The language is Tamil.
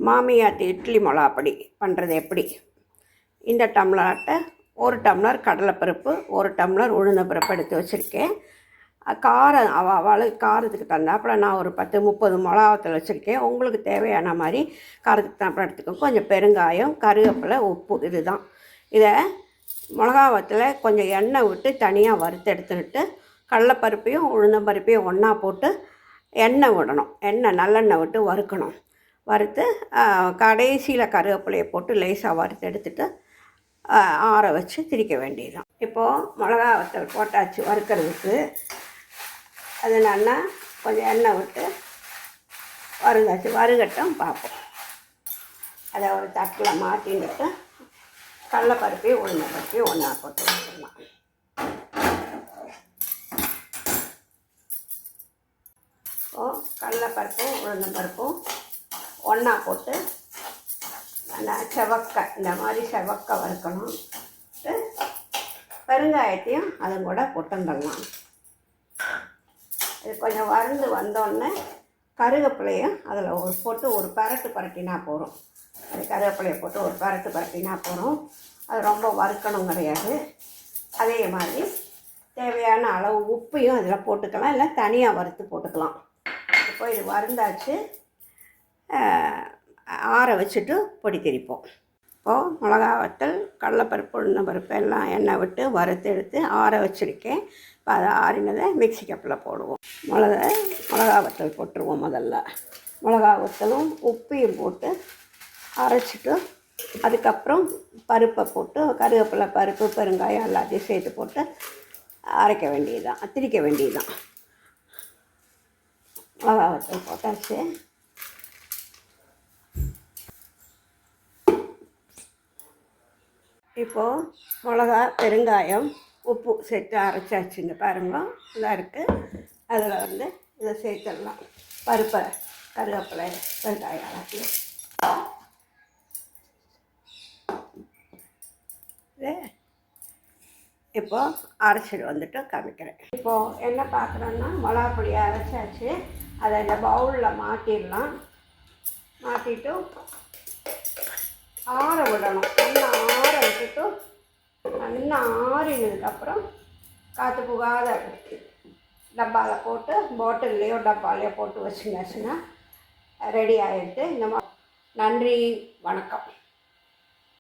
மாமியாத்து இட்லி மிளகாப்பொடி பண்ணுறது எப்படி? இந்த டம்ளர்கிட்ட 1 டம்ளர் கடலைப்பருப்பு, 1 டம்ளர் உளுந்தம்பருப்பு எடுத்து வச்சுருக்கேன். காரம் அவளுக்கு காரத்துக்கு தந்தாப்புல நான் ஒரு 10-30 மிளகாத்தூள் வச்சுருக்கேன். உங்களுக்கு தேவையான மாதிரி காரத்துக்கு தந்தாப்புல எடுத்துக்கோங்க. கொஞ்சம் பெருங்காயம், கருவேப்பிலை, உப்பு, இதுதான். இதை மிளகாவத்தில் கொஞ்சம் எண்ணெய் விட்டு தனியாக வறுத்து எடுத்துக்கிட்டு கடலைப்பருப்பையும் உளுந்தம்பருப்பையும் ஒன்றா போட்டு எண்ணெய் விடணும். நல்லெண்ணெய் விட்டு வறுக்கணும். வறுத்து கடைசியில் கருவேப்பிலையை போட்டு லேசாக வறுத்து எடுத்துகிட்டு ஆற வச்சு திரிக்க வேண்டியதுதான். இப்போது மிளகா வத்தல் போட்டாச்சு வறுக்கிறதுக்கு. அது நல்லா கொஞ்சம் எண்ணெய் விட்டு வறுந்தாச்சு. வறுகட்டும் பார்ப்போம். அதை ஒரு தட்டில் மாட்டின்ட்டு கடலைப்பருப்பையும் உளுந்தம்பருப்பையும் ஒன்றா போட்டு வச்சுக்கலாம். இப்போது கடலைப்பருப்பும் உளுந்தம்பருப்பும் ஒன்றா போட்டு நல்லா செவக்க இந்த மாதிரி செவக்க வறுக்கணும். பெருங்காயத்தையும் அது கூட போட்டுடலாம். இது கொஞ்சம் வறுந்து வந்தோடனே கருவேப்பிலையும் அதில் போட்டு ஒரு பரட்டு பரட்டினா போகிறோம். அது கருவேப்பிலையை போட்டு ஒரு பரட்டு பரட்டினா போகிறோம். அது ரொம்ப வறுக்கணும் கிடையாது. அதே மாதிரி தேவையான அளவு உப்பையும் அதில் போட்டுக்கலாம், இல்லை தனியாக வறுத்து போட்டுக்கலாம். இப்போ இது வறுந்தாச்சு. ஆற வச்சுட்டு பொடி திரிப்போம். இப்போது மிளகா வத்தல், கடலைப்பருப்பு, உளுந்தம்பருப்பு எல்லாம் எண்ணெய் விட்டு வறுத்து எடுத்து ஆற வச்சுருக்கேன். இப்போ அதை ஆறினதை மிக்ஸி கப்பில் போடுவோம். மிளகா வத்தல் போட்டுருவோம். முதல்ல மிளகா வத்தலும் உப்பையும் போட்டு அரைச்சிட்டு அதுக்கப்புறம் பருப்பை போட்டு கருவேப்பிலை, பருப்பு, பெருங்காயம் எல்லாத்தையும் சேர்த்து போட்டு அரைக்க வேண்டியதுதான், திரிக்க வேண்டியதுதான். மிளகா வத்தல் போட்டாச்சு. இப்போது மிளகா, பெருங்காயம், உப்பு சேர்த்து அரைச்சாச்சுங்க. பாருங்க, இதாக இருக்குது. அதில் இதை சேர்த்துடலாம். பருப்பை, கருவேப்பிலை, வெங்காயம் எல்லாத்தையும் இப்போது அரைச்சிட்டு வந்துட்டு காமிக்கிறேன். இப்போது என்ன பார்க்குறோன்னா மிளகா பொடியை அரைச்சாச்சு. அதை இந்த பவுலில் மாட்டிடலாம். மாட்டிட்டு ஆற விடணும். நல்லா ஆற விட்டுட்டு நல்லா ஆறினதுக்கப்புறம் காற்று புகாத டப்பாவில் போட்டு பாட்டில்லையோ டப்பாலையோ போட்டு வச்சுருந்தாச்சுன்னா ரெடி ஆகிடுது. இந்த மாதிரி. நன்றி, வணக்கம்.